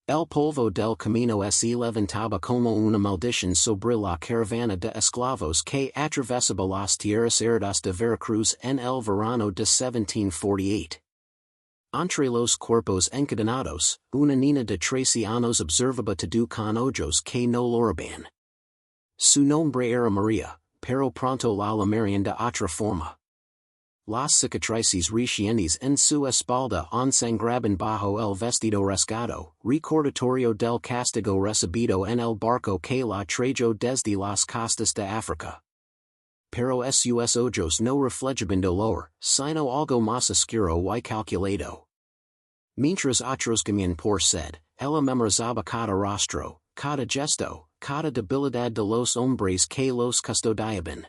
El polvo del camino es levantaba como una maldición sobre la caravana de esclavos que atravesaba las tierras heridas de Veracruz en el verano de 1748. Entre los cuerpos encadenados, una niña de 13 años observaba todo con ojos que no loraban. Su nombre era María, pero pronto la llamarían de otra forma. Las cicatrices recientes en su espalda ensangraban bajo el vestido rasgado, recordatorio del castigo recibido en el barco que la trajo desde las costas de África. Pero sus ojos no reflejaban dolor, sino algo más oscuro y calculado. Mientras otros gemían por sed, ella memorizaba cada rostro, cada gesto, cada debilidad de los hombres que los custodiaban.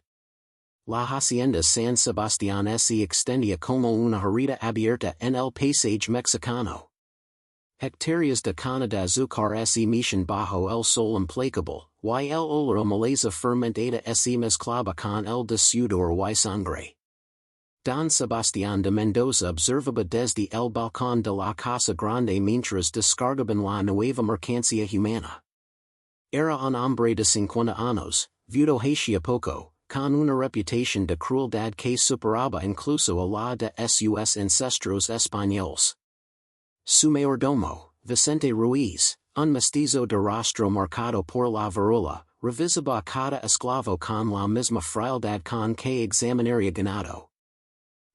La hacienda San Sebastián se extendía como una herida abierta en el paisaje mexicano. Hectáreas de caña de azúcar se mechan bajo el sol implacable, y el olor a maleza fermentada se mezclaba con el de sudor y sangre. Don Sebastián de Mendoza observaba desde el balcón de la casa grande mientras descargaban la nueva mercancía humana. Era un hombre de 50 años, viudo hacía poco, con una reputación de crueldad que superaba incluso a la de sus ancestros españoles. Su mayordomo, Vicente Ruiz, un mestizo de rostro marcado por la viruela, revisaba cada esclavo con la misma frialdad con que examinaría ganado.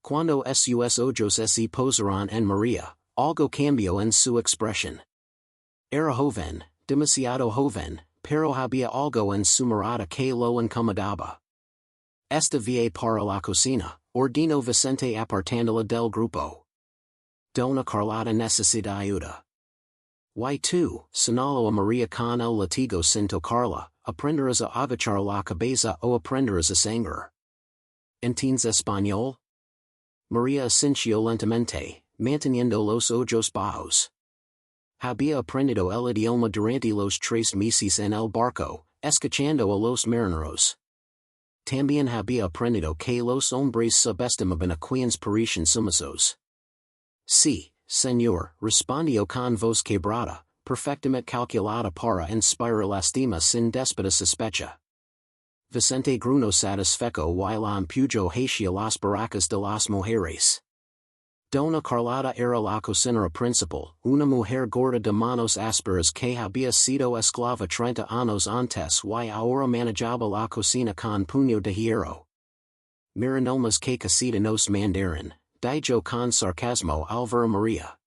Cuando sus ojos se posaron en María, algo cambió en su expresión. Era joven, demasiado joven, pero había algo en su mirada que lo incomodaba. Esta vía para la cocina, ordenó Vicente apartándola del grupo. Dona Carlota necesita ayuda. Y tú, señaló a María con el latigo sin tocarla, aprenderás a agachar la cabeza o aprenderás a sangrar. ¿Entiendes español? María asintió lentamente, manteniendo los ojos bajos. Había aprendido el idioma durante los 3 meses en el barco, escuchando a los marineros. También había aprendido que los hombres subestimaban a quienes parecían sumisos. Sí, señor, respondió con voz quebrada, perfectamente calculada para inspirar lástima sin déspota sospecha. Vicente gruñó satisfecho y la empujó hacia las barracas de las mujeres. Dona Carlota era la cocinera principal, una mujer gorda de manos ásperas que había sido esclava 30 años antes y ahora manejaba la cocina con puño de hierro. Miranomas que casita nos mandaron, dijo con sarcasmo al ver a María.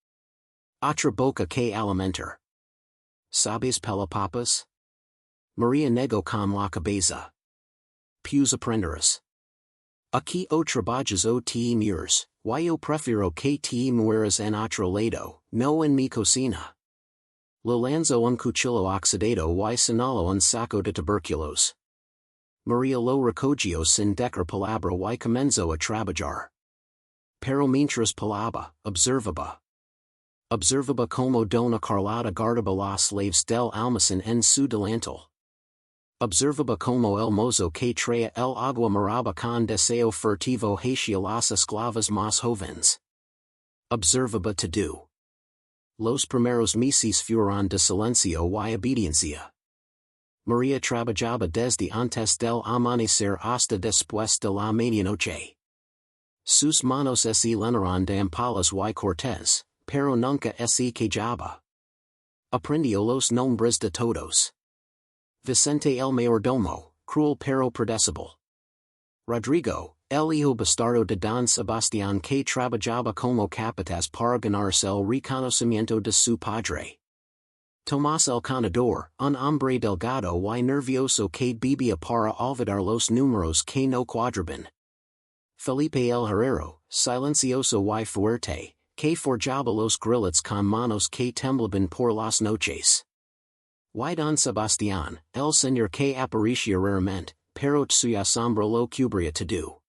Otra boca que alimentar. ¿Sabes pelapapas? María negó con la cabeza. Pues aprenderás. Aquí o trabajas o te mueres, yo prefiero que te mueras en otro lado, no en mi cocina. Le lanzó un cuchillo oxidado y señaló un saco de tubérculos. María lo recogió sin decir palabra y comenzó a trabajar. Pero mientras palaba, observaba. Observaba como Dona Carlota guardaba las llaves del almacén en su delantal. Observaba como el mozo que traía el agua miraba con deseo furtivo hacia las esclavas más jóvenes. Observaba todo. Los primeros meses fueron de silencio y obediencia. María trabajaba desde antes del amanecer hasta después de la medianoche. Sus manos se llenaron de empalas y cortes, pero nunca se quejaba. Aprendió los nombres de todos. Vicente el mayordomo, cruel pero predecible. Rodrigo, el hijo bastardo de Don Sebastián que trabajaba como capataz para ganarse el reconocimiento de su padre. Tomás el contador, un hombre delgado y nervioso que bebía para olvidar los números que no cuadraban. Felipe el herrero, silencioso y fuerte, que forjaba los grilletes con manos que temblaban por las noches. Y Don Sebastián, el señor que aparecía raramente, pero su asombro lo cubría todo.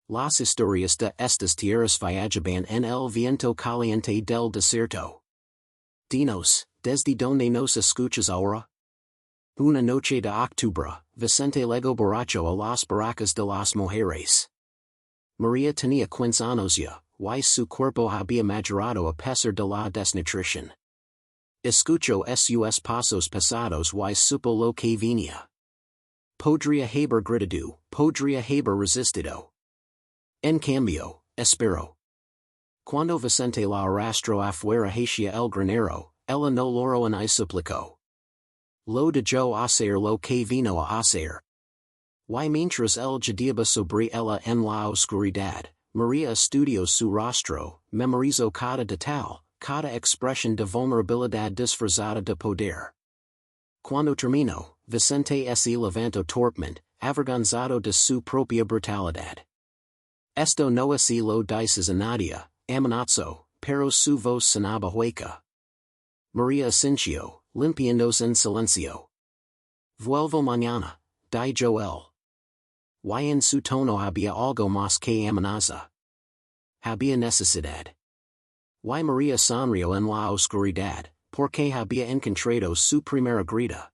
Las historias de estas tierras viajaban en el viento caliente del desierto. Dinos, ¿desde donde nos escuchas ahora? Una noche de octubre, Vicente llegó borracho a las barracas de las mujeres. María tenía 15 años ya, y su cuerpo había madurado a pesar de la desnutrición. Escucho sus pasos pasados y supo lo que venía. Podría haber gritado, podría haber resistido. En cambio, espero. Cuando Vicente la arrastró afuera hacia el granero, ella no loro en y suplicó. Lo de yo hacer lo que vino a hacer. Y mientras él jadeba sobre ella en la oscuridad, María estudió su rostro, memorizó cada detalle, cada expresión de vulnerabilidad disfrazada de poder. Cuando terminó, Vicente se levantó torpemente, avergonzado de su propia brutalidad. Esto no es lo dices a nadie, amenazó, pero su voz sonaba hueca. María asintió, limpiándose en silencio. Vuelvo mañana, dijo él. Y en su tono había algo más que amenaza. Había necesidad. Y María sonrió en la oscuridad, porque había encontrado su primera grita.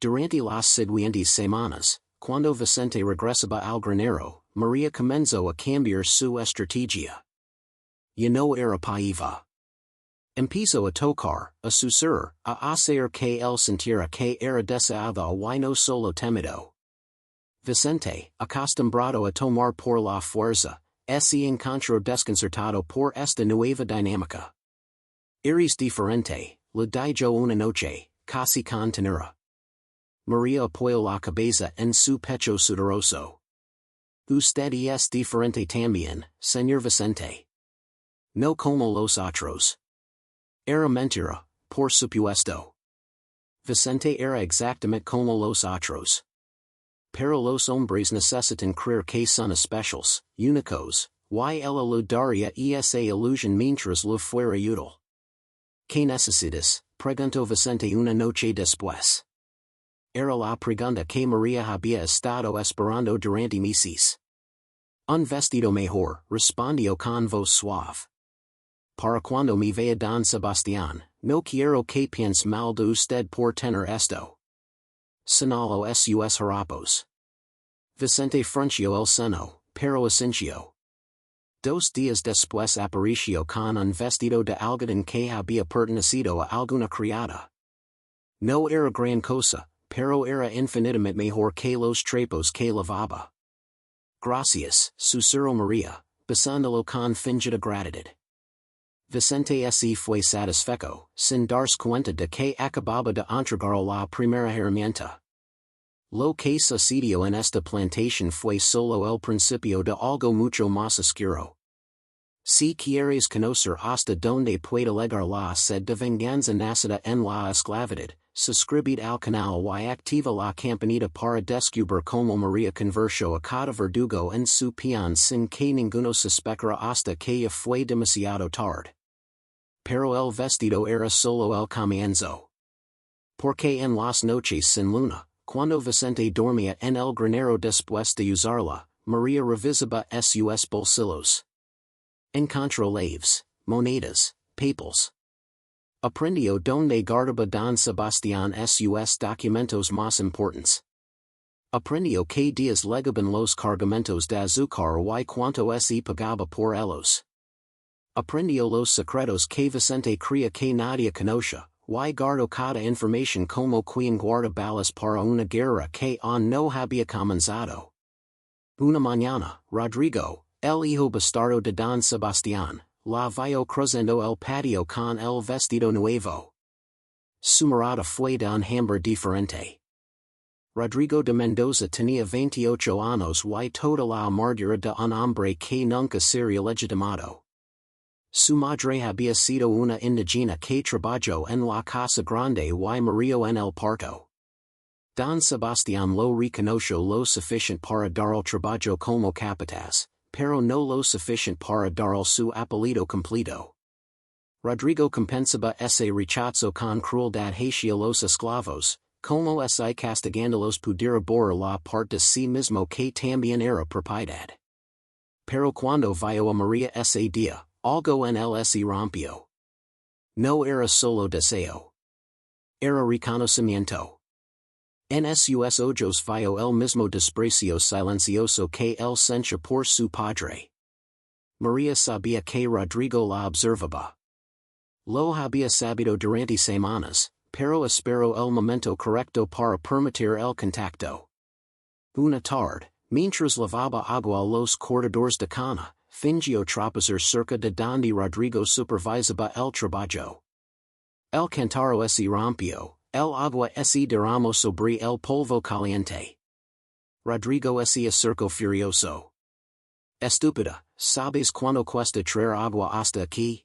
Durante las siguientes semanas, cuando Vicente regresaba al granero, María comenzó a cambiar su estrategia. Ya no era paiva. Empezó a tocar, a susurrar, a hacer que él sintiera que era deseado y no solo temido. Vicente, acostumbrado a tomar por la fuerza, se encontró desconcertado por esta nueva dinámica. Eres diferente, le dijo una noche, casi con ternura. María apoyó la cabeza en su pecho sudoroso. Usted es diferente también, señor Vicente. No como los otros. Era mentira, por supuesto. Vicente era exactamente como los otros. Pero los hombres necesitan creer que son especiales, únicos, y ella lo daría esa ilusión mientras lo fuera útil. ¿Qué necesitas? Preguntó Vicente una noche después. Era la pregunta que María había estado esperando durante meses. Un vestido mejor, respondió con voz suave. Para cuando me vea Don Sebastián, no quiero que piense mal de usted por tener esto. Señaló sus harapos. Vicente frunció el seno, pero asintió. 2 días después apareció con un vestido de algodón que había pertenecido a alguna criada. No era gran cosa, pero era infinitamente mejor que los trapos que lavaba. Gracias, susurró María, besándolo con fingida gratitud. Vicente se fue satisfecho, sin darse cuenta de que acababa de entregar la primera herramienta. Lo que sucedió en esta plantación fue solo el principio de algo mucho más oscuro. Si quieres conocer hasta donde puede llegar la sed de venganza nacida en la esclavitud, suscribid al canal y activa la campanita para descubrir cómo María convirtió a cada verdugo en su peón sin que ninguno suspectara hasta que ya fue demasiado tarde. Pero el vestido era solo el comienzo. Porque en las noches sin luna, cuando Vicente dormía en el granero después de usarla, María revisaba sus bolsillos. Encontró laves, monedas, papels. Aprendió donde guardaba Don Sebastián sus documentos más importantes. Aprendió que días legaban los cargamentos de azúcar y cuánto se pagaba por ellos. Aprendió los secretos que Vicente creía que nadie conocía, y guardó cada información como quien guarda balas para una guerra que aún no había comenzado. Una mañana, Rodrigo, el hijo bastardo de Don Sebastián, la vio cruzando el patio con el vestido nuevo. Su mirada fue de un hambre diferente. Rodrigo de Mendoza tenía 28 años y toda la amargura de un hombre que nunca sería legitimado. Su madre había sido una indígena que trabajó en la casa grande y murió en el parto. Don Sebastián lo reconoció lo suficiente para dar el trabajo como capataz, pero no lo suficiente para dar su apellido completo. Rodrigo compensaba ese rechazo con crueldad hacia los esclavos, como si castigándolos pudiera borrar la parte de sí mismo que también era propiedad. Pero cuando vio a María ese día, algo en él se rompió. No era solo deseo. Era reconocimiento. En sus ojos vio el mismo desprecio silencioso que él sentía por su padre. María sabía que Rodrigo la observaba. Lo había sabido durante semanas, pero espero el momento correcto para permitir el contacto. Una tarde, mientras lavaba agua los corredores de cana, fingió tropezar cerca de donde Rodrigo supervisaba el trabajo. El cántaro se rompió, el agua se derramó sobre el polvo caliente. Rodrigo se acercó furioso. Estúpida, ¿sabes cuánto cuesta traer agua hasta aquí?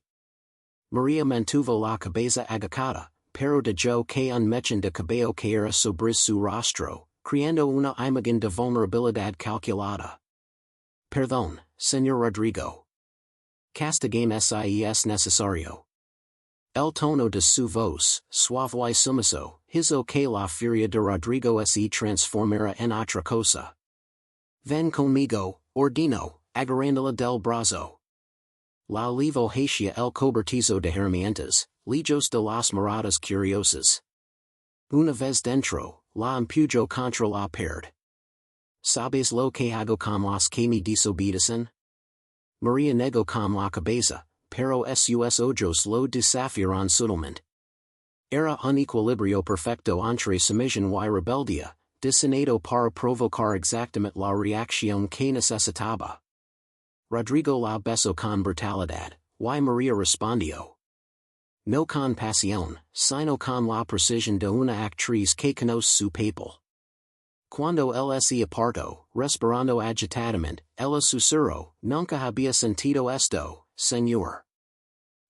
María mantuvo la cabeza agachada, pero dejó que un mechón de cabello cayera sobre su rostro, creando una imagen de vulnerabilidad calculada. Perdón, señor Rodrigo. Castigame si es necesario. El tono de su voz, suave y sumiso, hizo que la furia de Rodrigo se transformara en otra cosa. Ven conmigo, ordino, agarrándola del brazo. La levo hacia el cobertizo de herramientas, lejos de las miradas curiosas. Una vez dentro, la empujó contra la pared. ¿Sabes lo que hago con los que me desobedecen? María negó con la cabeza, pero sus ojos lo desafiaron sutilmente. Era un equilibrio perfecto entre sumisión y rebeldía, diseñado para provocar exactamente la reacción que necesitaba. Rodrigo la besó con brutalidad, y María respondió. No con pasión, sino con la precisión de una actriz que conoce su papel. Cuando él se apartó, respirando agitadamente, ella susurró, nunca había sentido esto, señor.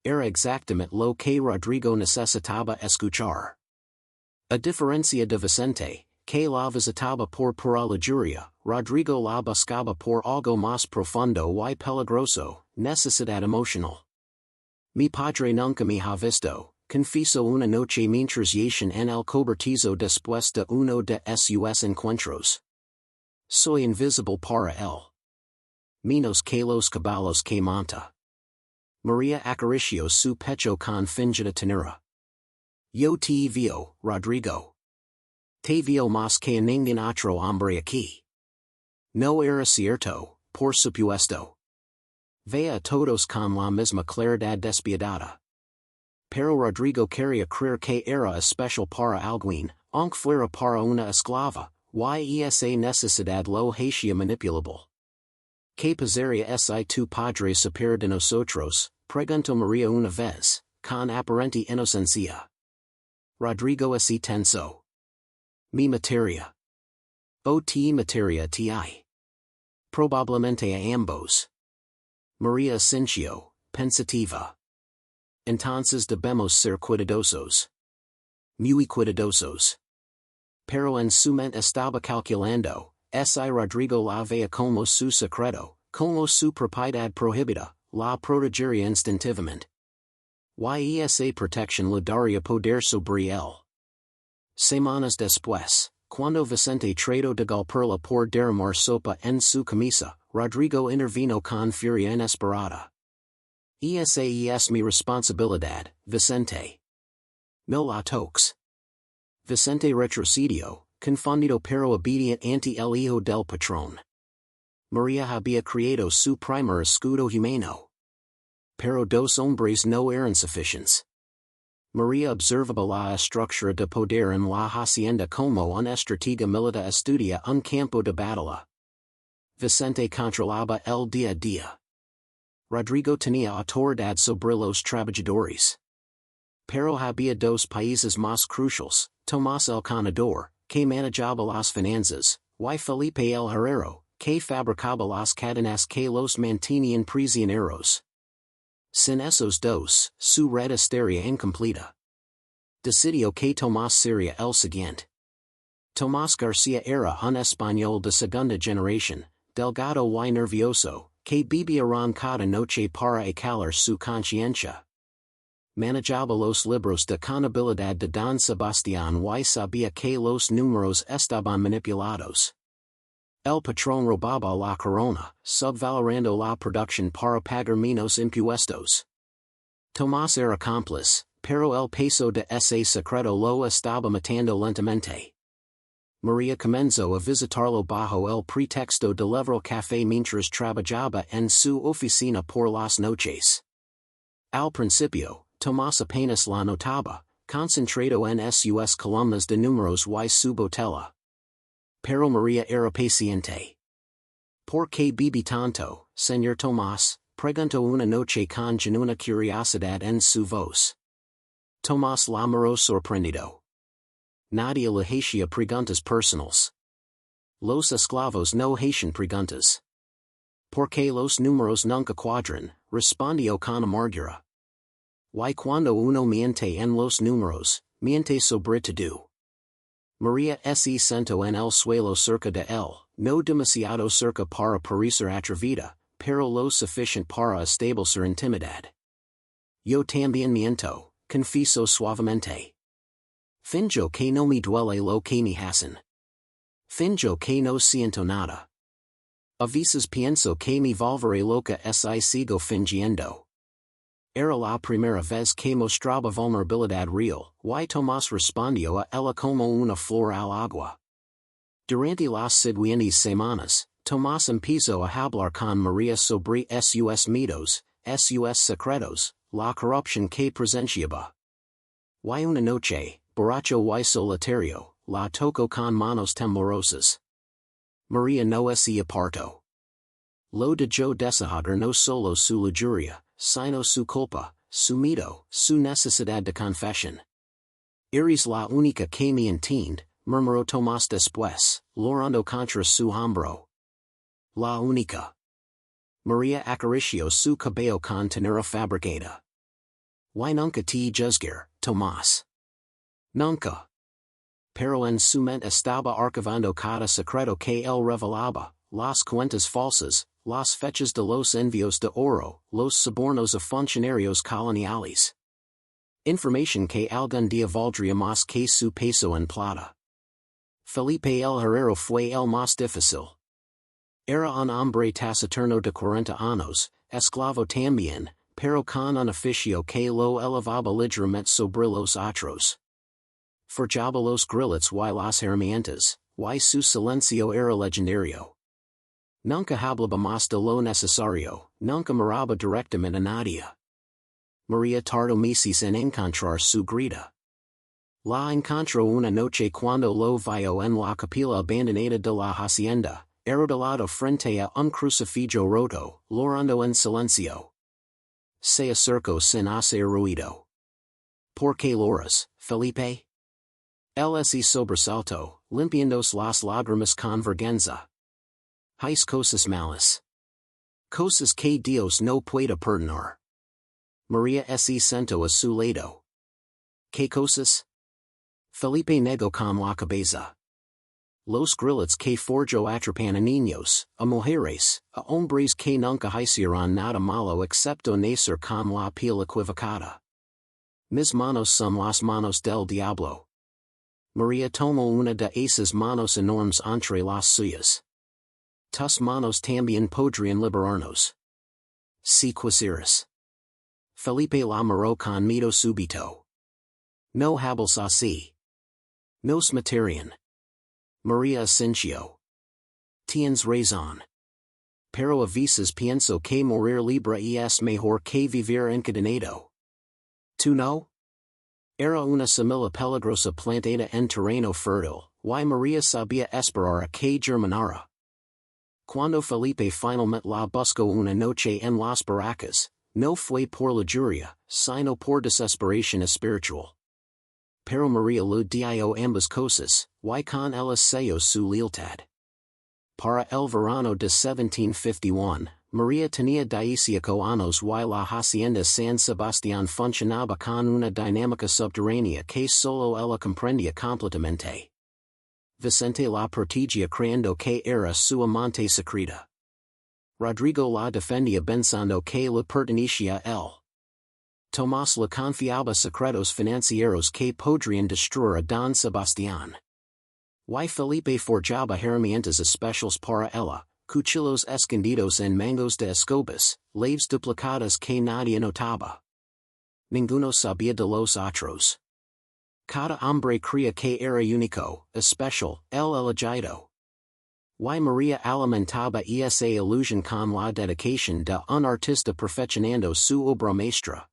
Era exactamente lo que Rodrigo necesitaba escuchar. A diferencia de Vicente, que la visitaba por pura lujuria, Rodrigo la buscaba por algo más profundo y peligroso, necesidad emocional. Mi padre nunca me ha visto, confieso una noche mientras yacen en el cobertizo después de uno de sus encuentros. Soy invisible para él. Menos que los caballos que monta. María acarició su pecho con fingida ternura. Yo te vio, Rodrigo. Te vio más que ningún otro hombre aquí. No era cierto, por supuesto. Veía a todos con la misma claridad despiadada. Pero Rodrigo quería creer que era especial para alguien, aunque fuera para una esclava, y esa necesidad lo hacía manipulable. ¿Qué pasaría si tu padre supiera de nosotros? Preguntó María una vez, con aparente inocencia. Rodrigo se tensó. Mi materia. O ti materia ti. Probablemente a ambos. María asintió, pensativa. Entonces debemos ser cuidadosos. Muy cuidadosos. Pero en su mente estaba calculando, si Rodrigo la veía como su secreto, como su propiedad prohibida, la protegería instintivamente. Y esa protección le daría poder sobre él. Semanas después, cuando Vicente trató de golpearla por derramar sopa en su camisa, Rodrigo intervino con furia inesperada. Esa es mi responsabilidad, Vicente. No la toques. Vicente retrocedió, confundido pero obediente ante el hijo del patrón. María había creado su primer escudo humano. Pero dos hombres no eran suficientes. María observaba la estructura de poder en la hacienda como un estratega militar estudia un campo de batalla. Vicente controlaba el día a día. Rodrigo tenía autoridad sobre los trabajadores. Pero había dos países más cruciales, Tomás el contador, que manejaba las finanzas, y Felipe el herrero, que fabricaba las cadenas que los mantenían prisioneros. Sin esos dos, su red estaría incompleta. Decidió que Tomás sería el siguiente. Tomás García era un español de segunda generación, delgado y nervioso, que bebía ron cada noche para acalar su conciencia. Manejaba los libros de contabilidad de Don Sebastián y sabía que los números estaban manipulados. El patrón robaba la corona, subvalorando la producción para pagar menos impuestos. Tomás era cómplice, pero el peso de ese secreto lo estaba matando lentamente. María comenzó a visitarlo bajo el pretexto de levar café mientras trabajaba en su oficina por las noches. Al principio, Tomás apenas la notaba, concentrado en sus columnas de números y su botella. Pero María era paciente. ¿Por qué bebe tanto, señor Tomás? Preguntó una noche con genuina curiosidad en su voz. Tomás la miró sorprendido. Nadie le hacía preguntas personales. Los esclavos no hacen preguntas. ¿Por qué los números nunca cuadran? Respondió con amargura. Y cuando uno miente en los números, miente sobre todo. María se sentó en el suelo cerca de él, no demasiado cerca para parecer atrevida, pero lo suficiente para establecer intimidad. Yo también miento, confieso suavemente. Finjo que no me duele lo que me hacen. Finjo que no siento nada. A veces pienso que me volveré loca si sigo fingiendo. Era la primera vez que mostraba vulnerabilidad real, y Tomás respondió a ella como una flor al agua. Durante las siguientes semanas, Tomás empezó a hablar con María sobre sus miedos, sus secretos, la corrupción que presenciaba. Y una noche, borracho y solitario, la tocó con manos temblorosas. María no se apartó. Lo dejó desahogar no solo su lujuria, sino su culpa, su miedo, su necesidad de confesión. Eres la única que me entiende, murmuró Tomás después, llorando contra su hombro. La única. María acarició su cabello con ternura fabricada. Y nunca te juzgar, Tomás. Nunca. Pero en su mente estaba archivando cada secreto que él revelaba, las cuentas falsas, las fechas de los envíos de oro, los sobornos a funcionarios coloniales. Información que algún día valdría más que su peso en plata. Felipe el herrero fue el más difícil. Era un hombre taciturno de 40 años, esclavo también, pero con un oficio que lo elevaba ligeramente sobre los otros. Forjaba los grilletes y las herramientas, y su silencio era legendario. Nunca hablaba más de lo necesario, nunca miraba directamente a nadie. María tardó meses en encontrar su grita. La encontró una noche cuando lo vio en la capilla abandonada de la hacienda, arrodillado frente a un crucifijo roto, llorando en silencio. Se acercó sin hacer ruido. ¿Por qué lloras, Felipe? Él se sobresaltó, limpiándose las lágrimas con vergüenza. Hais cosas malas. Cosas que Dios no puede perdonar. María se sentó a su lado. ¿Qué cosas? Felipe negó con la cabeza. Los grilletes que forjó atrapan a niños, a mujeres, a hombres que nunca hicieron nada malo excepto nacer con la piel equivocada. Mis manos son las manos del diablo. María tomó una de esas manos enormes entre las suyas. Tus manos también podrían liberarnos. Si quisieras. Felipe la miró con miedo súbito. No hables así. Nos matarían. María asintió. Tienes razón. Pero a veces pienso que morir libre es mejor que vivir encadenado. ¿Tú no? Era una semilla peligrosa plantada en terreno fértil, y María sabía esperar a que germinara. Cuando Felipe finalmente la buscó una noche en las barracas, no fue por lujuria, sino por desesperación espiritual. Pero María lo dio ambas cosas, y con ella selló su lealtad. Para el verano de 1751, María tenía 18 años y la hacienda San Sebastián funcionaba con una dinámica subterránea que solo ella comprendía completamente. Vicente la protegía creyendo que era su amante secreta. Rodrigo la defendía pensando que le pertenecía a él. Tomás le confiaba secretos financieros que podrían destruir a Don Sebastián. Y Felipe forjaba herramientas especiales para ella, cuchillos escondidos en mangos de escobas, llaves duplicadas que nadie notaba. Ninguno sabía de los otros. Cada hombre creía que era único, especial, el elegido. Y María alimentaba esa ilusión con la dedicación de un artista perfeccionando su obra maestra.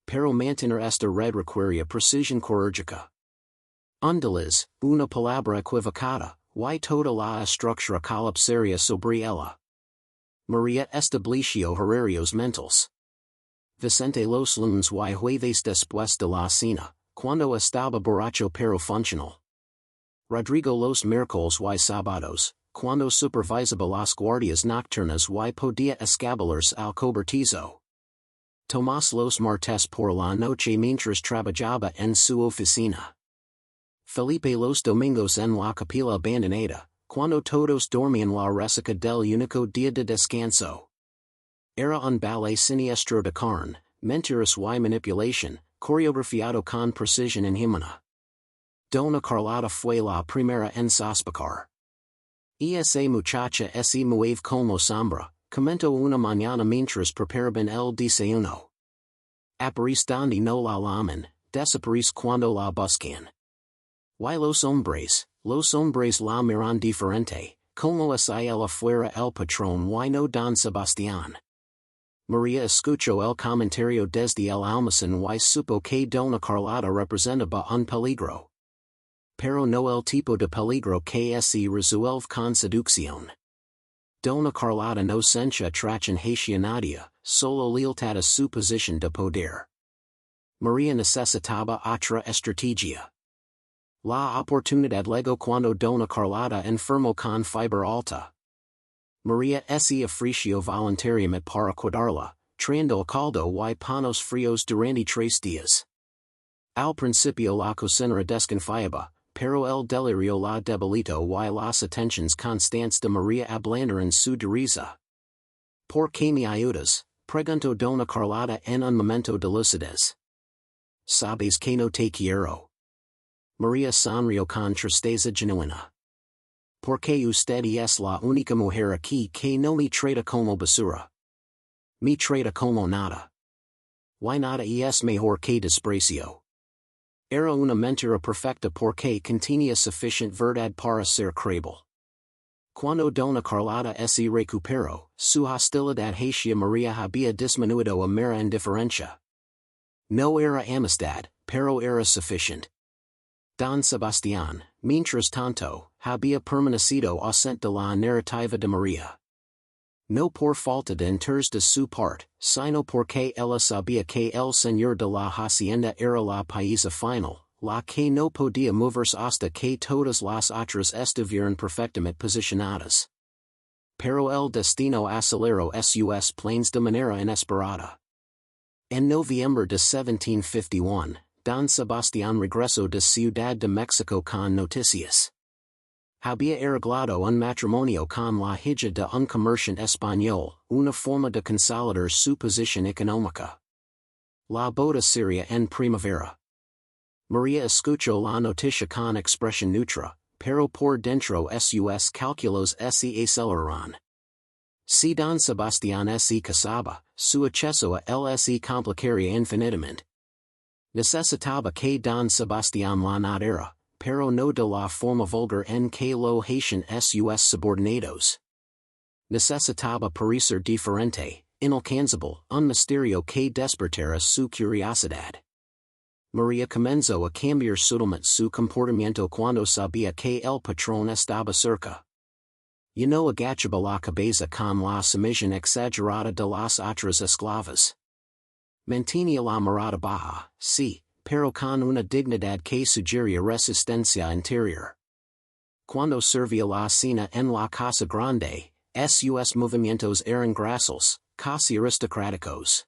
pero mantener esta red requería precisión quirúrgica. Undeles, una palabra equivocada, y toda la estructura colapsaria sobre ella. María estableció horarios mentales. Vicente los lunes y jueves después de la cena, cuando estaba borracho pero funcional. Rodrigo los miércoles y sábados, cuando supervisaba las guardias nocturnas y podía escabularse al cobertizo. Tomás los martes por la noche mientras trabajaba en su oficina. Felipe los domingos en la capilla abandonada, cuando todos dormían la resaca del único día de descanso. Era un ballet siniestro de carne, mentiras y manipulación, coreografiado con precisión inhumana. Dona Carlota fue la primera en sospechar. Esa muchacha se mueve como sombra, comentó una mañana mientras preparaban el desayuno. Aparece donde no la llaman, desaparece cuando la buscan. Y los hombres la miran diferente, como si ella fuera el patrón y no Don Sebastián. María escuchó el comentario desde el almacén y supo que Dona Carlota representaba un peligro. Pero no el tipo de peligro que se resuelve con seducción. Dona Carlota no sencha atracción hacia nadie, solo lealtad a su posición de poder. María necesitaba otra estrategia. La oportunidad llegó cuando Dona Carlota enfermó con fiebre alta. María se ofreció voluntariamente para cuidarla, trayendo el caldo y panos fríos durante 3 días. Al principio la cocinera desconfiaba, pero el delirio la debilitó y las atenciones constantes de María ablandaron su dureza. ¿Por qué me ayudas?, preguntó Dona Carlota en un momento de lucidez. Sabes que no te quiero. María sonrió con tristeza genuina. Porque usted es la única mujer aquí que no me trata como basura. Me trata como nada. Y nada es mejor que desprecio. Era una mentira perfecta porque contenía suficient verdad para ser creíble. Cuando Dona Carlota se recuperó, su hostilidad hacia María había disminuido a mera indiferencia. No era amistad, pero era suficiente. Don Sebastián, mientras tanto, había permanecido ausente de la narrativa de María. No por falta de interés de su parte, sino porque ella sabía que el señor de la hacienda era la paisa final, la que no podía moverse hasta que todas las otras estuvieran perfectamente posicionadas. Pero el destino aceleró sus planes de manera inesperada. En noviembre de 1751, Don Sebastián regresó de Ciudad de México con noticias. Había arreglado un matrimonio con la hija de un comerciante español, una forma de consolidar su posición económica. La boda sería en primavera. María escuchó la noticia con expresión neutra, pero por dentro sus cálculos se aceleraron. Si Don Sebastián se casaba, su acceso a él se complicaría infinitamente. Necesitaba que Don Sebastián la notara, pero no de la forma vulgar en que lo hacían sus subordinados. Necesitaba parecer diferente, inalcanzable, un misterio que despertara su curiosidad. María comenzó a cambiar sutilmente su comportamiento cuando sabía que el patrón estaba cerca. Y no agachaba la cabeza con la sumisión exagerada de las otras esclavas. Mantenía la mirada baja, sí, pero con una dignidad que sugería resistencia interior. Cuando servía la cena en la casa grande, sus movimientos eran gracios, casi aristocráticos.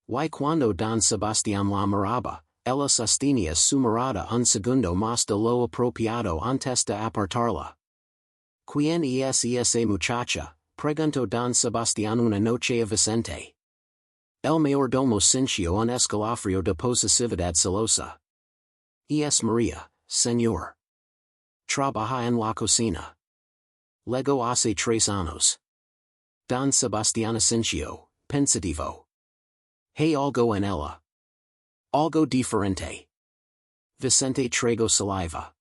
Y cuando Don Sebastián la miraba, ella sostenía su mirada un segundo más de lo apropiado antes de apartarla. ¿Quién es esa muchacha?, preguntó Don Sebastián una noche a Vicente. El mayordomo sintió un escalofrío de posesividad celosa. Es María, señor. Trabaja en la cocina. Llegó hace 3 años. Don Sebastián asintió, pensativo. Hay algo en ella. Algo diferente. Vicente tragó saliva.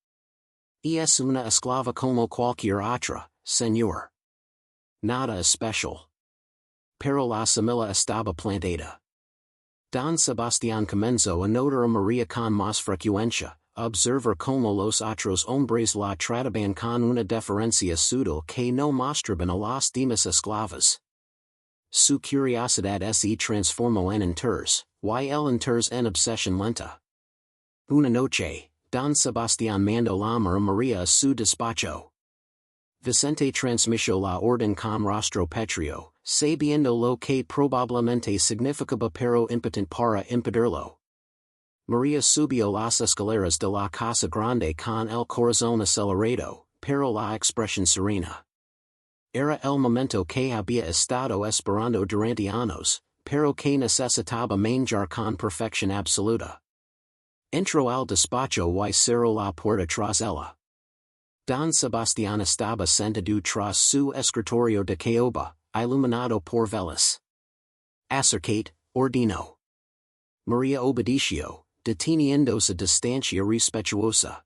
Es una esclava como cualquier otra, señor. Nada especial. Pero la semilla estaba plantada. Don Sebastián comenzó a notar a María con más frecuencia, observar como los otros hombres la trataban con una deferencia sutil que no mostraban a las demás esclavas. Su curiosidad se transformó en interés, y el interés en obsesión lenta. Una noche, Don Sebastián mandó llamar a María a su despacho. Vicente transmitió la orden con rostro petrio, sabiendo lo que probablemente significaba pero impotent para impedirlo. María subió las escaleras de la casa grande con el corazón acelerado, pero la expresión serena. Era el momento que había estado esperando durante años, pero que necesitaba manejar con perfección absoluta. Entró al despacho y cerró la puerta tras ella. Don Sebastián estaba sentado tras su escritorio de caoba, iluminado por velas. Acercate, ordenó. María obedeció, deteniéndose distancia respetuosa.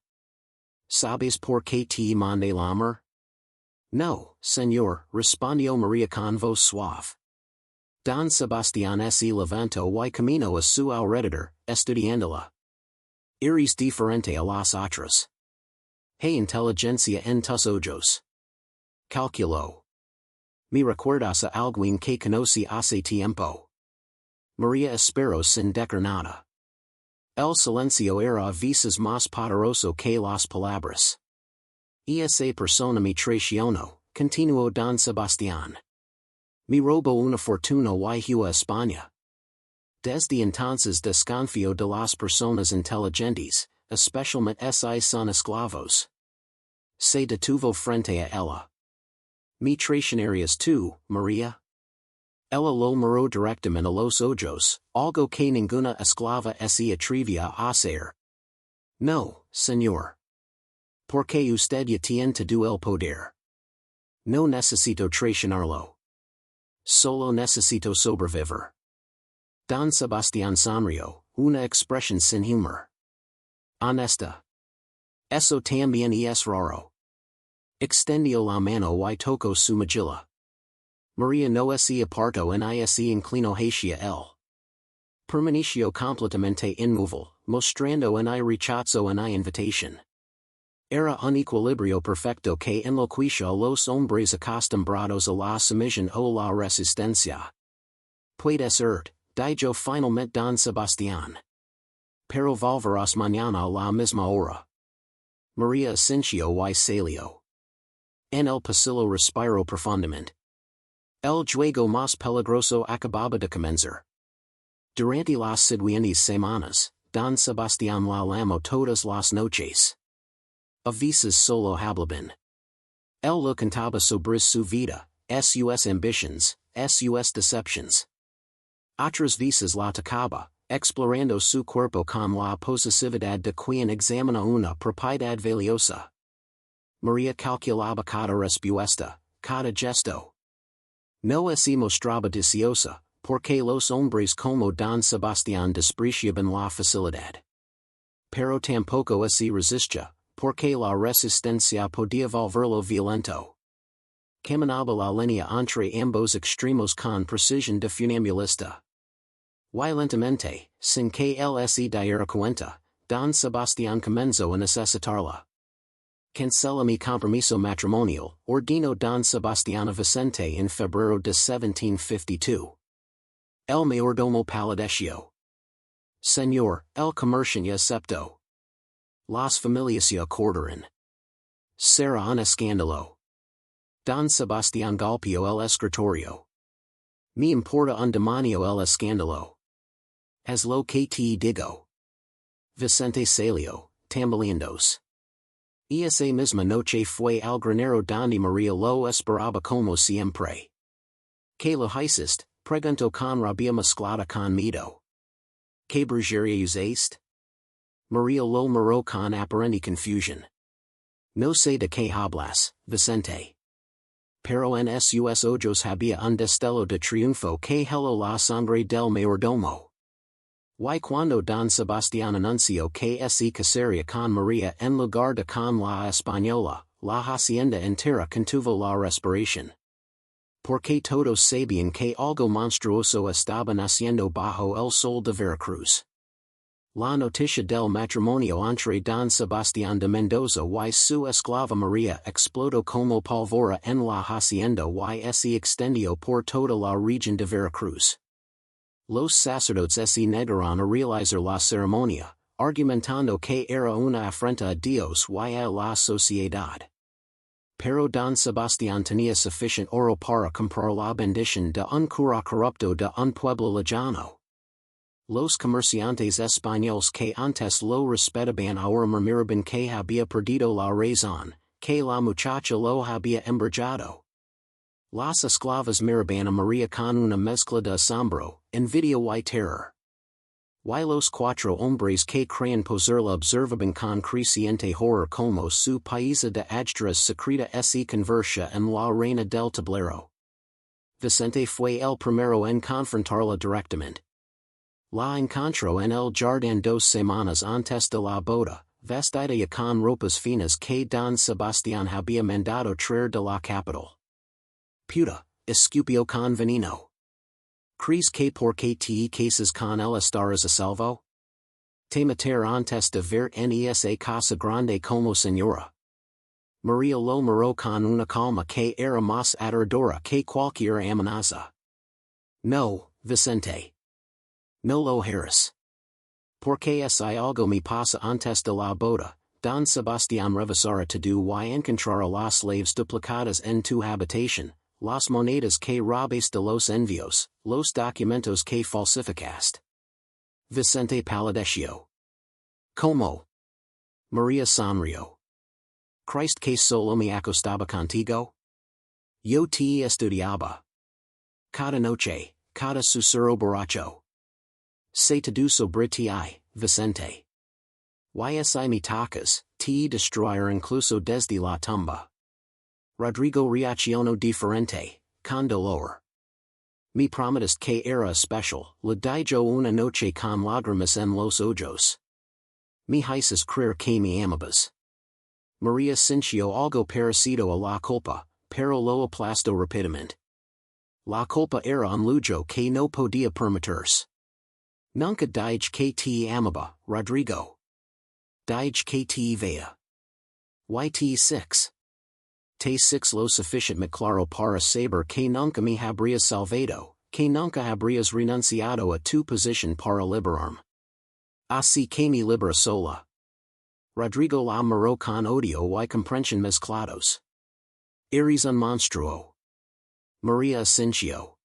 ¿Sabes por qué te mandé llamar? No, señor, respondió María con voz suave. Don Sebastián se levantó y caminó a su alrededor, estudiándola. Eres diferente a las otras. Hay inteligencia en tus ojos. Calculó. Me recuerdas a alguien que conocí hace tiempo. María esperó sin decir nada. El silencio era a veces más poderoso que las palabras. Esa persona me traicionó, continuó Don Sebastián. Me robó una fortuna y huyó a España. Desde entonces desconfío de las personas inteligentes, especialmente si son esclavos. Se detuvo frente a ella. ¿Me traicionarías tú, María? Ella lo miró directamente a los ojos, algo que ninguna esclava se atrevía a hacer. No, señor. Porque usted ya tiene todo el poder. No necesito traicionarlo. Solo necesito sobrevivir. Don Sebastián sonrió, una expresión sin humor. Honesta. Eso también es raro. Extendió la mano y tocó su mejilla. María no se apartó y se inclinó hacia él. Permaneció completamente inmóvil, mostrando un rechazo a la invitación. Era un equilibrio perfecto que enloqueció a los hombres acostumbrados a la sumisión o la resistencia. Puede ser, dijo finalmente Don Sebastián. Pero volverás mañana a la misma hora. María asintió y salió. En el pasillo respiró profundamente. El juego más peligroso acababa de comenzar. Durante las siguientes semanas, Don Sebastián la llamó todas las noches. A veces solo hablaban. Él le contaba sobre su vida, sus ambitions, sus deceptions. Otras veces la tocaba, explorando su cuerpo con la posesividad de quien examina una propiedad valiosa. María calculaba cada respuesta, cada gesto. No se mostraba deseosa, porque los hombres como Don Sebastián despreciaban la facilidad. Pero tampoco se resistía, porque la resistencia podía volverlo violento. Caminaba la línea entre ambos extremos con precisión de funambulista. Y lentamente, sin que él se diera cuenta, Don Sebastián comenzó a necesitarla. Cancela mi compromiso matrimonial, ordenó Don Sebastián a Vicente en febrero de 1752. El mayordomo palideció. Señor, el comerciante ya aceptó. Las familias se acordaron. Será un escándalo. Don Sebastián golpeó el escritorio. Me importa un demonio el escándalo. Es lo que te digo. Vicente salió, tambaleándose. Esa misma noche fue al granero donde María lo esperaba como siempre. ¿Qué lo hiciste? Preguntó con rabia mezclada con miedo. ¿Qué brujería usaste? María lo miró con aparente confusión. No sé de qué hablas, Vicente. Pero en sus ojos había un destello de triunfo que heló la sangre del mayordomo. Y cuando Don Sebastián anunció que se casaría con María en lugar de con la española, la hacienda entera contuvo la respiración. Porque todos sabían que algo monstruoso estaba naciendo bajo el sol de Veracruz. La noticia del matrimonio entre Don Sebastián de Mendoza y su esclava María explotó como pólvora en la hacienda y se extendió por toda la región de Veracruz. Los sacerdotes se negaron a realizar la ceremonia, argumentando que era una afrenta a Dios y a la sociedad. Pero Don Sebastián tenía suficient oro para comprar la bendición de un cura corrupto de un pueblo lejano. Los comerciantes españoles que antes lo respetaban ahora murmuraban que había perdido la razón, que la muchacha lo había embriagado. Las esclavas miraban a María con una mezcla de asombro, envidia y terror. Y los cuatro hombres que creían poseerla observaban con creciente horror como su paisa de ajedrez secreta se convertía en la reina del tablero. Vicente fue el primero en confrontarla directamente. La encontró en el jardín 2 semanas antes de la boda, vestida ya con ropas finas que Don Sebastián había mandado traer de la capital. Puta, escupió con veneno. ¿Crees que porque te cases con él estarás a salvo? Te matar antes de ver en esa casa grande como señora. María lo miró con una calma que era más aterradora que cualquier amenaza. No, Vicente. No lo harás. Porque si algo me pasa antes de la boda, Don Sebastián revisará todo y encontrará las slaves duplicadas en tu habitación, las monedas que robes de los envios, los documentos que falsificaste. Vicente palideció. ¿Cómo? María sonrió. ¿Crees que solo me acostaba contigo? Yo te estudiaba. Cada noche, cada susurro borracho. Se todo sobre ti, Vicente. Y me tocas, te destruir incluso desde la tumba. Rodrigo reaccionó diferente, con dolor. Me prometiste que era especial, le dijo una noche con lágrimas en los ojos. Me hiciste creer que me amabas. María sintió algo parecido a la culpa, pero lo aplastó rápidamente. La culpa era un lujo que no podía permitirse. Nunca dije que te amaba, Rodrigo. Dije que te veía. Yt6. Te 6 lo suficiente claro para saber que nunca me habrías salvado, que nunca habrías renunciado a tu posición para liberarme. Así que me libera sola. Rodrigo la miró con odio y comprensión mezclados. Eres un monstruo. María asintió.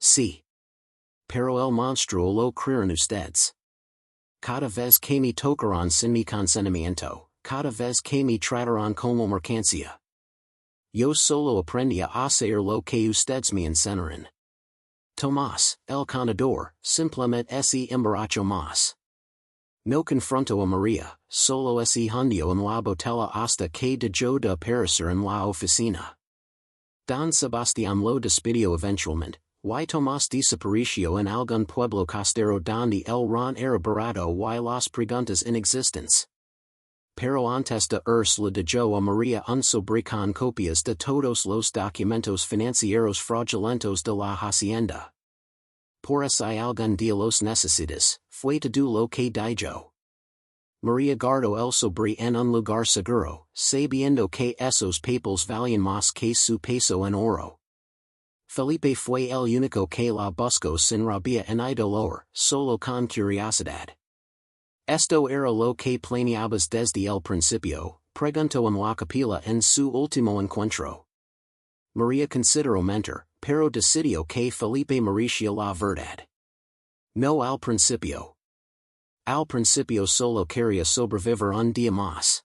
Sí. Pero el monstruo lo crean ustedes. Cada vez que me tocarán sin mi consentimiento, cada vez que me tratarán como mercancía. Yo solo aprendí a hacer lo que ustedes me enseñaron. Tomás, el contador, simplemente se emborrachó más. No confrontó a María, solo se hundió en la botella hasta que dejó de aparecer en la oficina. Don Sebastián lo despidió eventualmente, y Tomás desapareció en algún pueblo costero donde el ron era barato y las preguntas inexistentes. Pero antes de irse le dejó a María un sobre con copias de todos los documentos financieros fraudulentos de la hacienda. Por si algún día los necesitas, fue todo lo que dijo. María guardó el sobre en un lugar seguro, sabiendo que esos papeles valían más que su peso en oro. Felipe fue el único que la buscó sin rabia ni dolor, solo con curiosidad. Esto era lo que planeabas desde el principio, preguntó en la capilla en su último encuentro. María consideró mentir, pero decidió que Felipe merecía la verdad. No al principio. Al principio solo quería sobrevivir un día más.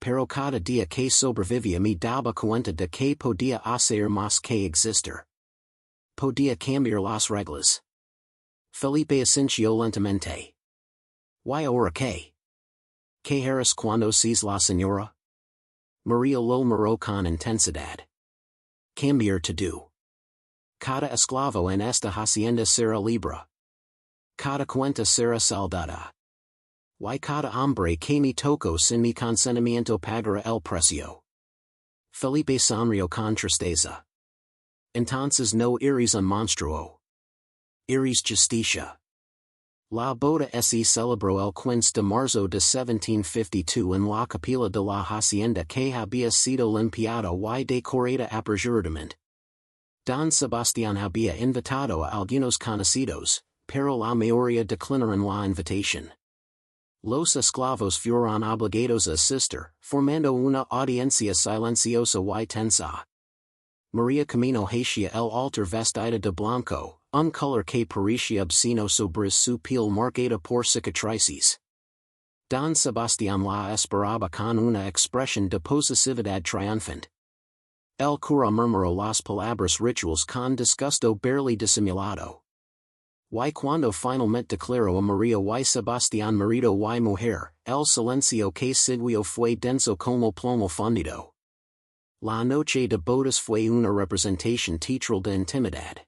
Pero cada día que sobrevivía me daba cuenta de que podía hacer más que existir. Podía cambiar las reglas. Felipe asintió lentamente. ¿Y ahora qué? ¿Qué harás cuando seas la señora? María lo miró con intensidad. Cambiar todo. Cada esclavo en esta hacienda será libre. Cada cuenta será saldada. Y cada hombre que me tocó sin mi consentimiento pagará el precio. Felipe sonrió con tristeza. Entonces no iris un monstruo. Iris justicia. La boda se celebró el 15 de marzo de 1752 en la capilla de la hacienda que había sido limpiada y decorada aperturadamente. Don Sebastián había invitado a algunos conocidos, pero la mayoría declinaron la invitación. Los esclavos fueron obligados a asistir, formando una audiencia silenciosa y tensa. María camino hacia el altar vestida de blanco, un color que parecía obsceno sobre su piel marcada por cicatrices. Don Sebastián la esperaba con una expresión de posesividad triunfante. El cura murmuró las palabras rituales con disgusto barely disimulado. Y cuando finalmente declaró a María y Sebastián marido y mujer, el silencio que siguió fue denso como plomo fundido. La noche de bodas fue una representación teatral de intimidad.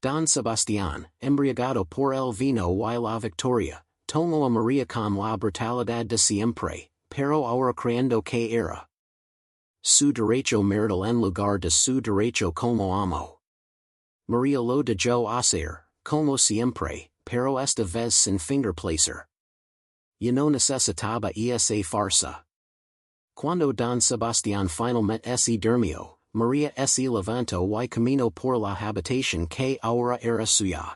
Don Sebastián, embriagado por el vino y la victoria, tomó a María con la brutalidad de siempre, pero ahora creyendo que era su derecho marital en lugar de su derecho como amo. María lo dejó hacer, como siempre, pero esta vez sin finger placer. Y no necesitaba esa farsa. Cuando Don Sebastián finalmente se durmió, María se levantó y caminó por la habitación que ahora era suya.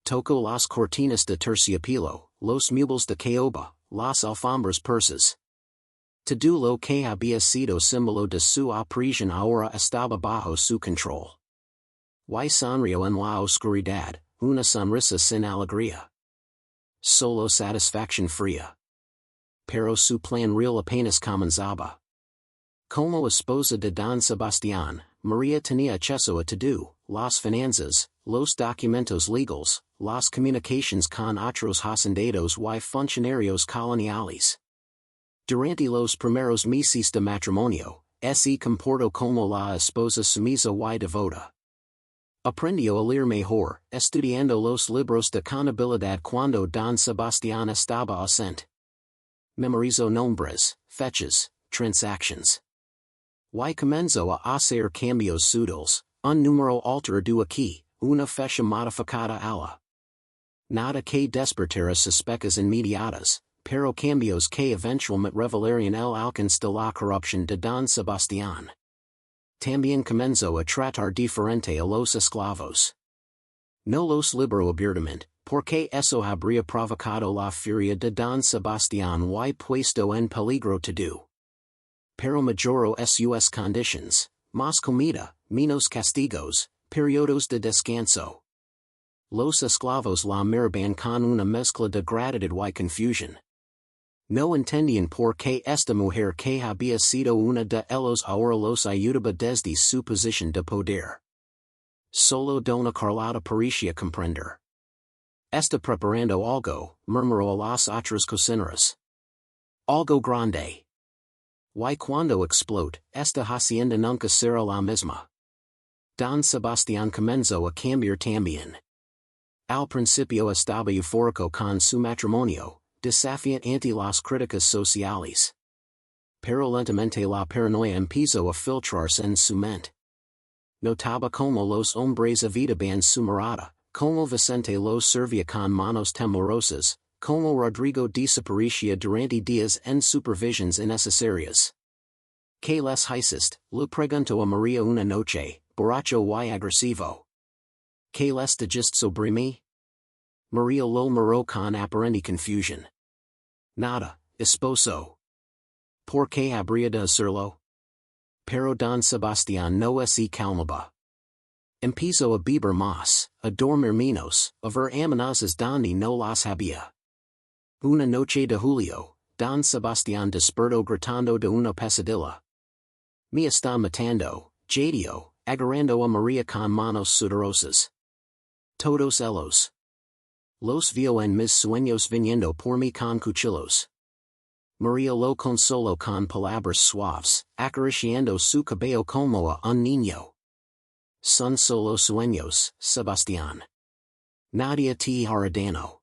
Tocó las cortinas de terciopelo, los muebles de caoba, las alfombras persas. Todo lo que había sido símbolo de su aprehensión ahora estaba bajo su control. Y sonrió en la oscuridad, una sonrisa sin alegría. Solo satisfacción fría. Pero su plan real apenas comenzaba. Como esposa de Don Sebastián, María tenía acceso a todo, las finanzas, los documentos legales, las comunicaciones con otros hacendados y funcionarios coloniales. Durante los primeros meses de matrimonio, se comportó como la esposa sumisa y devota. Aprendió a leer mejor, estudiando los libros de contabilidad cuando Don Sebastián estaba ausente. Memorizó nombres, fechas, transactions. Y comenzó a hacer cambios sutiles, un número alterado aquí, una fecha modificada allá. Nada que despertara sospechas inmediatas, pero cambios que eventualmente revelarían el alcance de la corrupción de Don Sebastián. También comenzó a tratar diferente a los esclavos. No los liberó abiertamente, porque eso habría provocado la furia de Don Sebastián y puesto en peligro todo. Pero mejoró sus conditions, más comida, menos castigos, periodos de descanso. Los esclavos la miraban con una mezcla de gratitud y confusión. No entendían por qué esta mujer que había sido una de ellos ahora los ayudaba desde su posición de poder. Solo Dona Carlota parecía comprender. Está preparando algo, murmuró a las otras cocineras. Algo grande. Y cuando explote, esta hacienda nunca será la misma. Don Sebastián comenzó a cambiar también. Al principio estaba eufórico con su matrimonio, desafiante ante las críticas sociales. Pero lentamente la paranoia empezó a filtrarse en su mente. Notaba como los hombres evitaban su mirada, como Vicente los servía con manos temblorosas, como Rodrigo desaparecía durante días en supervisiones innecesarias. ¿Qué les hiciste? Le preguntó a María una noche, borracho y agresivo. ¿Qué les dijiste sobre mí? María lo miró con aparente confusión. Nada, esposo. ¿Por qué habría de hacerlo? Pero Don Sebastián no se calmaba. Empezó a beber más, a dormir menos, a ver amenazas donde no las había. Una noche de julio, Don Sebastián despertó gritando de una pesadilla. Me está matando, jadeó, agarrando a María con manos sudorosas. Todos ellos. Los vio en mis sueños viniendo por mí con cuchillos. María lo consoló con palabras suaves, acariciando su cabello como a un niño. Son solo sueños, Sebastián. Nadie te hará daño.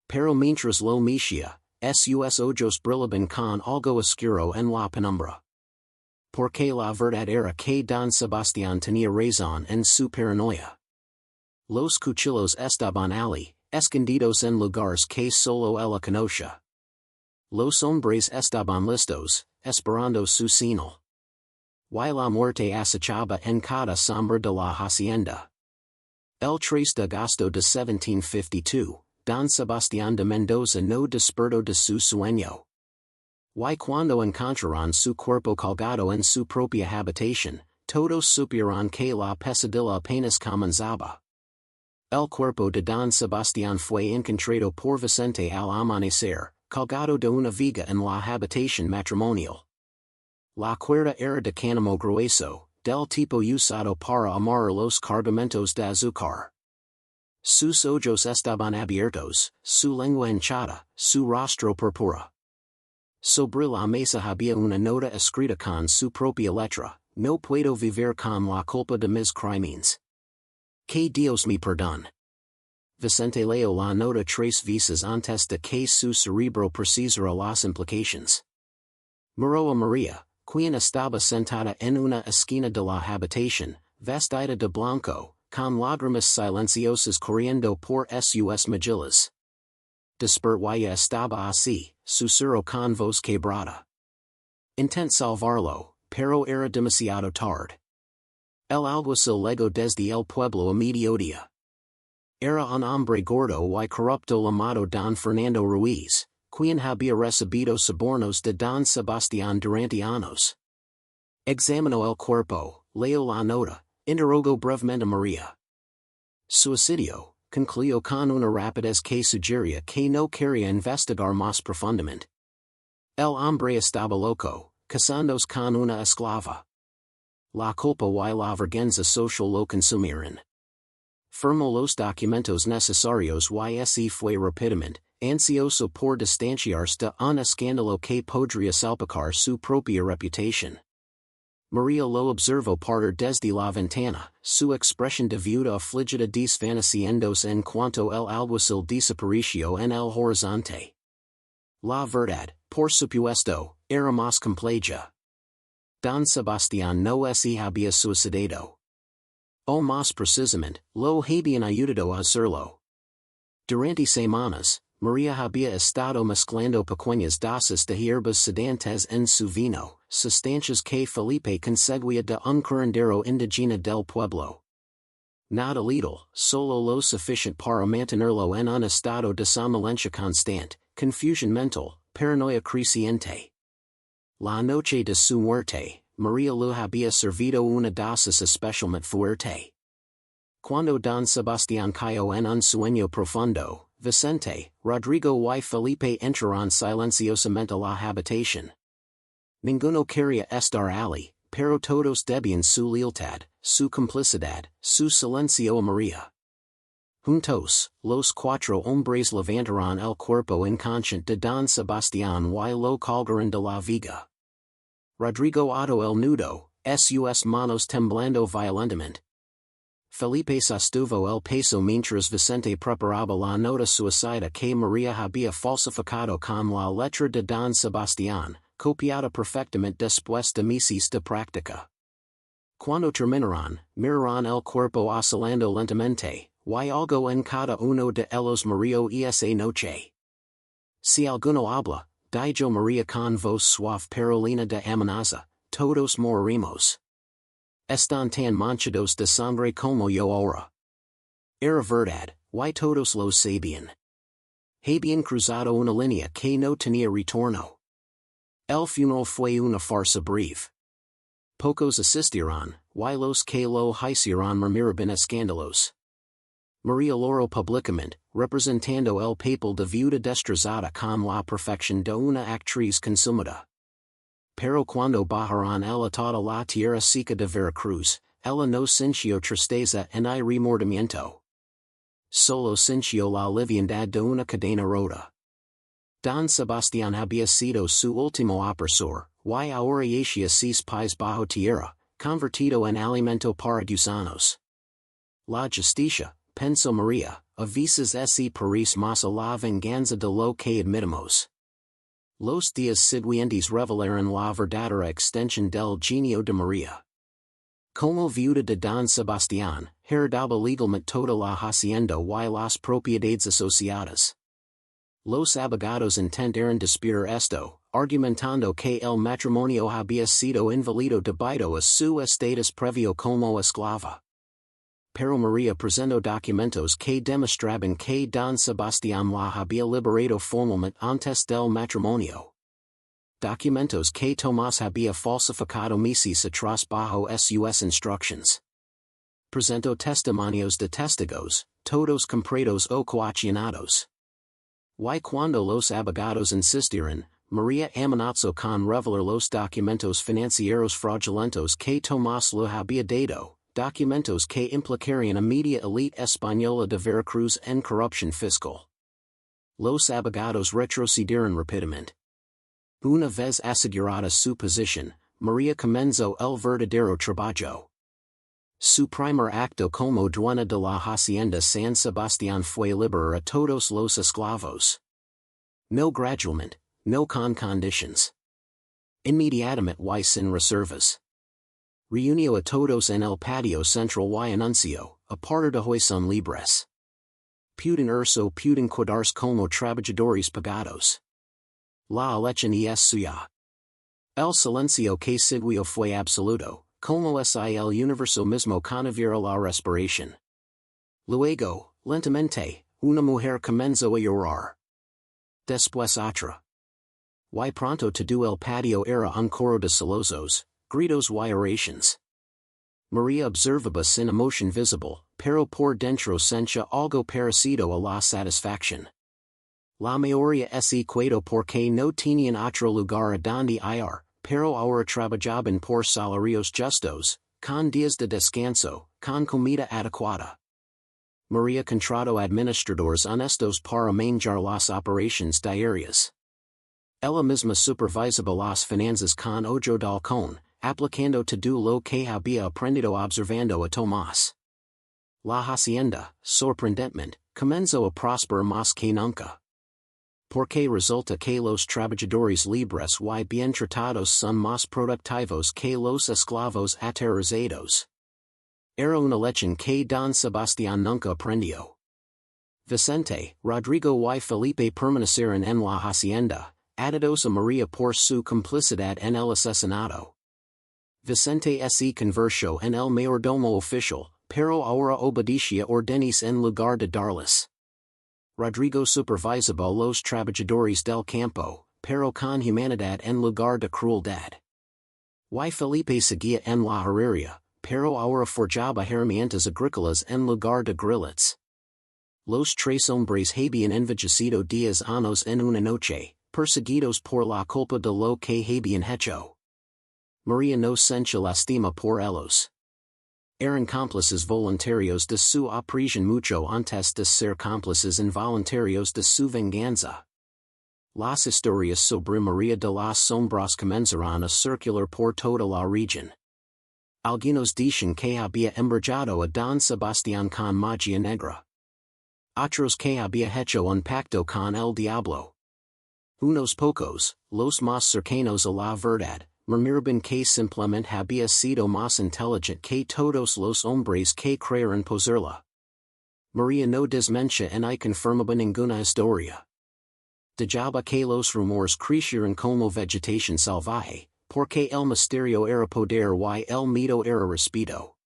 Pero mientras lo mecía, sus ojos brillaban con algo oscuro en la penumbra. porque la verdad era que Don Sebastián tenía razón en su paranoia. Los cuchillos estaban allí, escondidos en lugares que solo él conocía. Los hombres estaban listos, esperando su señal. Y la muerte acechaba en cada sombra de la hacienda. El 3 de agosto de 1752, Don Sebastián de Mendoza no despertó de su sueño. Y cuando encontraron su cuerpo colgado en su propia habitación, todos supieron que la pesadilla apenas comenzaba. El cuerpo de Don Sebastián fue encontrado por Vicente al amanecer, colgado de una viga en la habitación matrimonial. La cuerda era de cáñamo grueso, del tipo usado para amarrar los cargamentos de azúcar. Sus ojos estaban abiertos, su lengua hinchada, su rostro púrpura. Sobre la mesa había una nota escrita con su propia letra: no puedo vivir con la culpa de mis crímenes. Que Dios me perdone. Vicente leyó la nota 3 veces antes de que su cerebro procesara las implicaciones. Miró a María, quien estaba sentada en una esquina de la habitación, vestida de blanco, con lágrimas silenciosas corriendo por sus mejillas. Despierta estaba así, susurró con voz quebrada. Intent salvarlo, pero era demasiado tarde. El alguacil llegó desde el pueblo a mediodía. Era un hombre gordo y corrupto llamado Don Fernando Ruiz, quien había recibido sobornos de Don Sebastián durante años. Examinó el cuerpo, leyó la nota, interrogó brevemente a María. Suicidio, concluyó con una rapidez que sugería que no quería investigar más profundamente. El hombre estaba loco, casándose con una esclava. La culpa y la vergüenza social lo consumieron. Firmó los documentos necesarios y así fue rápidamente, ansioso por distanciarse de un escándalo que podría salpicar su propia reputación. María lo observó partir desde la ventana, su expresión de viuda afligida desvaneciéndose en cuanto el alguacil desapareció en el horizonte. La verdad, por supuesto, era más compleja. Don Sebastián no se había suicidado. O más precisamente, lo habían ayudado a hacerlo. Durante semanas, María había estado mezclando pequeñas dosis de hierbas sedantes en su vino, sustancias que Felipe conseguía de un curandero indígena del pueblo. Nada little, solo lo suficiente para mantenerlo en un estado de somnolencia constante, confusión mental, paranoia creciente. La noche de su muerte, María le había servido una dosis especialmente fuerte. Cuando Don Sebastián cayó en un sueño profundo, Vicente, Rodrigo y Felipe entraron silenciosamente a la habitación. Ninguno quería estar allí, pero todos debían su lealtad, su complicidad, su silencio a María. Juntos, los 4 hombres levantaron el cuerpo inconsciente de Don Sebastián y lo colgaron de la viga. Rodrigo ató el nudo, sus manos temblando violentamente. Felipe sostuvo el peso mientras Vicente preparaba la nota suicida que María había falsificado con la letra de Don Sebastián, copiada perfectamente después de meses de práctica. Cuando terminaron, miraron el cuerpo oscilando lentamente, y algo en cada uno de ellos murió esa noche. Si alguno habla, dijo María con voz suave pero llena de amenaza, todos moriremos. Están tan manchados de sangre como yo ahora. Era verdad, y todos lo sabían. Habían cruzado una línea que no tenía retorno. El funeral fue una farsa breve. Pocos asistieron, y los que lo hicieron murmuraban escándalos. María lloró públicamente, representando el papel de viuda destrozada con la perfección de una actriz consumada. Pero cuando bajaron el atado a la tierra seca de Veracruz, ella no sintió tristeza ni remordimiento. Solo sintió la liviandad de una cadena rota. Don Sebastián había sido su último opresor, y ahora yacía sus pies bajo tierra, convertido en alimento para gusanos. La justicia, pensó María, a veces es parece más a la venganza de lo que admitimos. Los días siguientes revelaron la verdadera extensión del genio de María. Como viuda de Don Sebastián, heredaba legalmente toda la hacienda y las propiedades asociadas. Los abogados intentaron disputar esto, argumentando que el matrimonio había sido inválido debido a su estatus previo como esclava. Pero María presentó documentos que demostraban que Don Sebastián la había liberado formalmente antes del matrimonio. Documentos que Tomás había falsificado meses atrás bajo sus instructions. Presentó testimonios de testigos, todos comprados o coaccionados. Y cuando los abogados insistieron, María amenazó con revelar los documentos financieros fraudulentos que Tomás le había dado, documentos que implicarían a media elite española de Veracruz en corrupción fiscal. Los abogados retrocedieron rápidamente. Una vez asegurada su posición, María comenzó el verdadero trabajo. Su primer acto como dueña de la hacienda San Sebastián fue liberar a todos los esclavos. No gradualmente, no con conditions. Inmediatamente y sin reservas. Reunió a todos en el patio central y anunció, a partir de hoy son libres. Pueden quedarse como trabajadores pagados. La elección es suya. El silencio que siguió fue absoluto, como es el universo mismo conavera la respiración. Luego, lentamente, una mujer comenzó a llorar. Después otra. Y pronto todo el patio era un coro de sollozos, gritos y oraciones. María observaba sin emoción visible, pero por dentro sentía algo parecido a la satisfacción. La mayoría es equado porque no tenían otro lugar a donde ir, pero ahora trabajaban por salarios justos, con días de descanso, con comida adecuada. María contrató administradores honestos para manejar las operaciones diarias. Ella misma supervisaba las finanzas con ojo de halcón, aplicando todo lo que había aprendido observando a Tomás. La hacienda, sorprendentemente, comenzó a prosperar más que nunca. Porque resulta que los trabajadores libres y bien tratados son más productivos que los esclavos aterrorizados. Era una lección que Don Sebastián nunca aprendió. Vicente, Rodrigo y Felipe permanecieron en la hacienda, atados a María por su complicidad en el asesinato. Vicente se convirtió en el mayordomo oficial, pero ahora obedecía órdenes en lugar de darles. Rodrigo supervisaba los trabajadores del campo, pero con humanidad en lugar de crueldad. Y Felipe seguía en la herrería, pero ahora forjaba herramientas agrícolas en lugar de grillets. Los tres hombres habían envejecido 10 años en una noche, perseguidos por la culpa de lo que habían hecho. María no sentía lástima por ellos. Eran cómplices voluntarios de su opresión mucho antes de ser cómplices involuntarios de su venganza. Las historias sobre María de las Sombras comenzaron a circular por toda la región. Algunos dicen que había embrujado a Don Sebastián con magia negra. Otros que había hecho un pacto con el diablo. Unos pocos, los más cercanos a la verdad, murmuraban que simplemente había sido más inteligente que todos los hombres que creyeron poseerla. María no desmentía ni confirmaba ninguna historia. Dejaba que los rumores crecieran como vegetación salvaje, porque el misterio era poder y el miedo era respeto.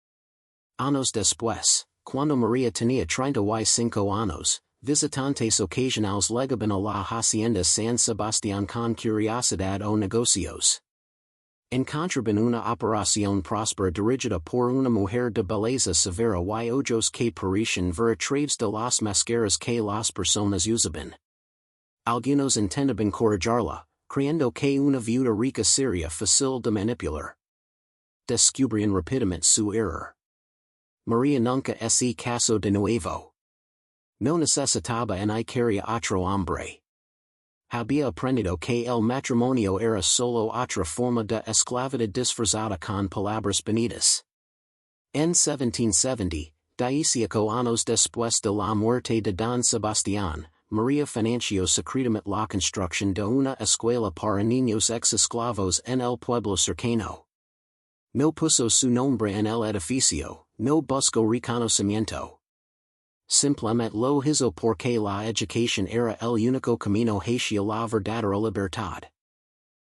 Años después, cuando María tenía 35 años, visitantes ocasionales llegaban a la hacienda San Sebastián con curiosidad o negocios. Encontraban una operación próspera dirigida por una mujer de belleza severa y ojos que parecían ver a través de las máscaras que las personas usaban. Algunos intentaban encorajarla, creyendo que una viuda rica sería fácil de manipular. Descubrían rápidamente su error. María nunca se casó de nuevo. No necesitaba ni quería otro hombre. Había aprendido que el matrimonio era solo otra forma de esclavitud disfrazada con palabras bonitas. En 1770, 18 años después de la muerte de Don Sebastián, María financió secretamente la construcción de una escuela para niños ex esclavos en el pueblo cercano. No puso su nombre en el edificio, no buscó reconocimiento. Simplemente lo hizo porque la educación era el único camino hacia la verdadera libertad.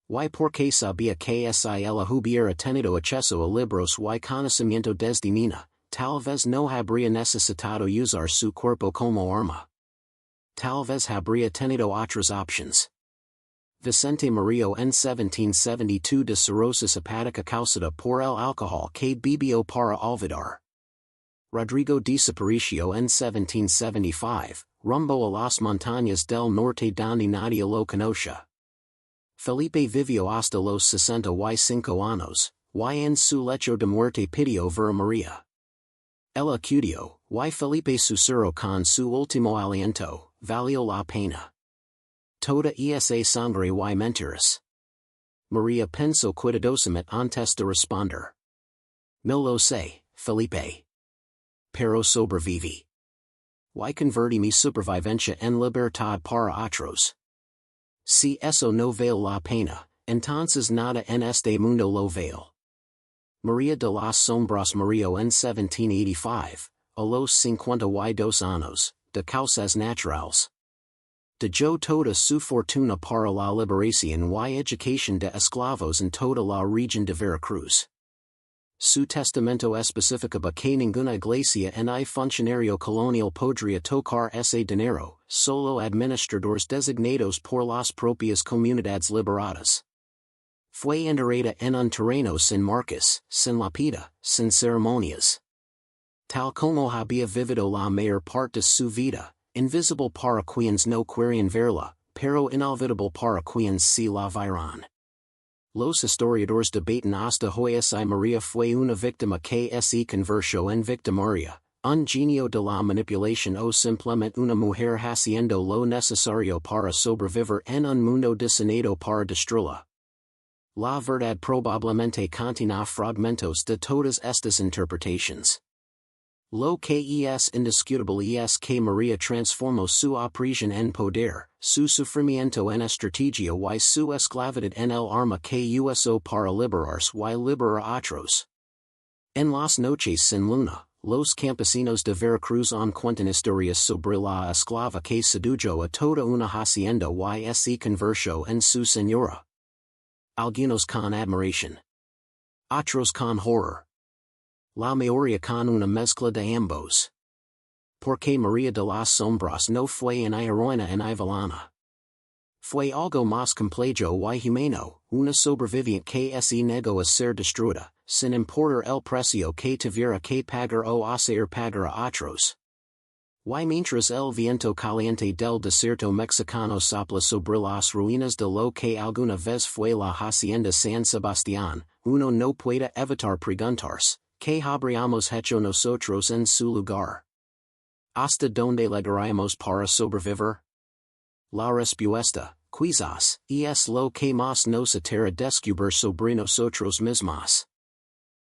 Y porque sabía que si ella hubiera tenido acceso a libros y conocimiento desde niña, tal vez no habría necesitado usar su cuerpo como arma. Tal vez habría tenido otras options. Vicente murió en 1772 de cirrosis hepática causada por el alcohol que bebió para olvidar. Rodrigo desapareció en 1775, rumbo a las montañas del norte donde nadie lo conocía. Felipe vivió hasta los 65 años, y en su lecho de muerte pidió ver a María. El acudió, y Felipe susurró con su último aliento, valió la pena. Toda esa sangre y mentiras. María pensó cuidadosamente antes de responder. No lo sé, Felipe. Pero sobreviví. Y convertí mi supervivencia en libertad para otros. Si eso no vale la pena, entonces nada en este mundo lo vale. María de las Sombras murió en 1785, a los 52 años, de causas naturales. Dejó toda su fortuna para la liberación y educación de esclavos en toda la región de Veracruz. Su testamento especificaba que ninguna iglesia ni funcionario colonial podría tocar ese dinero, solo administradores designados por las propias comunidades liberadas. Fue enterrada en un terreno sin marcas, sin lápida, sin ceremonias. Tal como había vivido la mayor parte de su vida, invisible para quienes no querían verla, pero inolvidable para quienes sí la vieron. Los historiadores debaten hasta hoy si María fue una víctima que se convirtió en victimaria, un genio de la manipulación o simplemente una mujer haciendo lo necesario para sobrevivir en un mundo diseñado para destruirla. La verdad probablemente contiene fragmentos de todas estas interpretaciones. Lo que es indiscutible es que María transformó su opresión en poder, su sufrimiento en estrategia y su esclavitud en el arma que usó para liberarse y liberar a otros. En las noches sin luna, los campesinos de Veracruz cuentan historias sobre la esclava que sedujo a toda una hacienda y se convirtió en su señora. Algunos con admiración. Otros con horror. La mayoría con una mezcla de ambos. Porque María de las Sombras no fue una heroína en villana. Fue algo más complejo y humano, una sobreviviente que se negó a ser destruida, sin importar el precio que tuviera que pagar o hacer pagar a otros. Y mientras el viento caliente del desierto mexicano sopla sobre las ruinas de lo que alguna vez fue la hacienda San Sebastián, uno no puede evitar preguntarse, ¿qué habríamos hecho nosotros en su lugar? ¿Hasta dónde llegaríamos para sobrevivir? La respuesta, quizás, es lo que más nos atera descubrir sobre nosotros mismos.